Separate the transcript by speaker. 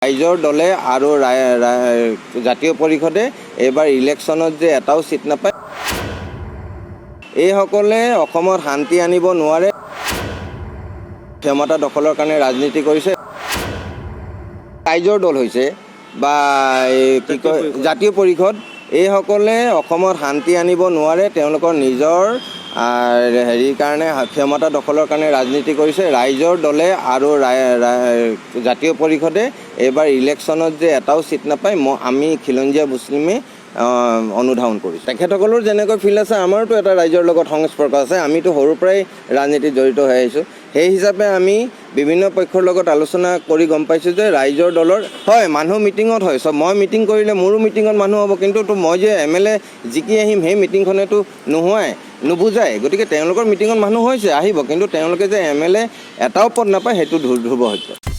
Speaker 1: ৰাইজৰ দলে আৰু জাতীয় পৰিষদে এইবাৰ ইলেকশ্যনত যে এটাও সিট নাপায়, এইসকলে অসমত শান্তি আনিব নোৱাৰে, ক্ষমতা দখলৰ কাৰণে ৰাজনীতি কৰিছে। ৰাইজৰ দল হৈছে বা কি কয় জাতীয় পৰিষদ, এইসকলে অসমত শান্তি আনিব নোৱাৰে, তেওঁলোকৰ নিজৰ হেৰিৰ কাৰণে ক্ষমতা দখলৰ কাৰণে ৰাজনীতি কৰিছে। ৰাইজৰ দলে আৰু জাতীয় পৰিষদে এইবাৰ ইলেকশ্যনত যে এটাও সিট নাপায়, আমি খিলঞ্জীয়া মুছলিমে অনুধাৱন কৰিছোঁ। তেখেতসকলৰ যেনেকৈ ফিল্ড আছে, আমাৰতো এটা ৰাইজৰ লগত সংস্পৰ্শ আছে। আমিতো সৰুৰ পৰাই ৰাজনীতিত জড়িত হৈ আহিছোঁ। সেই হিচাপে আমি বিভিন্ন পক্ষৰ লগত আলোচনা কৰি গম পাইছোঁ যে ৰাইজৰ দলৰ হয়, মানুহ মিটিঙত হয়, মই মিটিং কৰিলে মোৰো মিটিঙত মানুহ হ'ব, কিন্তু মই যে MLA জিকি আহিম সেই মিটিংখনেতো নুবুজায়। গতিকে তেওঁলোকৰ মিটিঙত মানুহ হৈছে, আহিব, কিন্তু তেওঁলোকে যে MLA এটাও পদ নাপায় সেইটো ধ্ৰুৱ সত্য।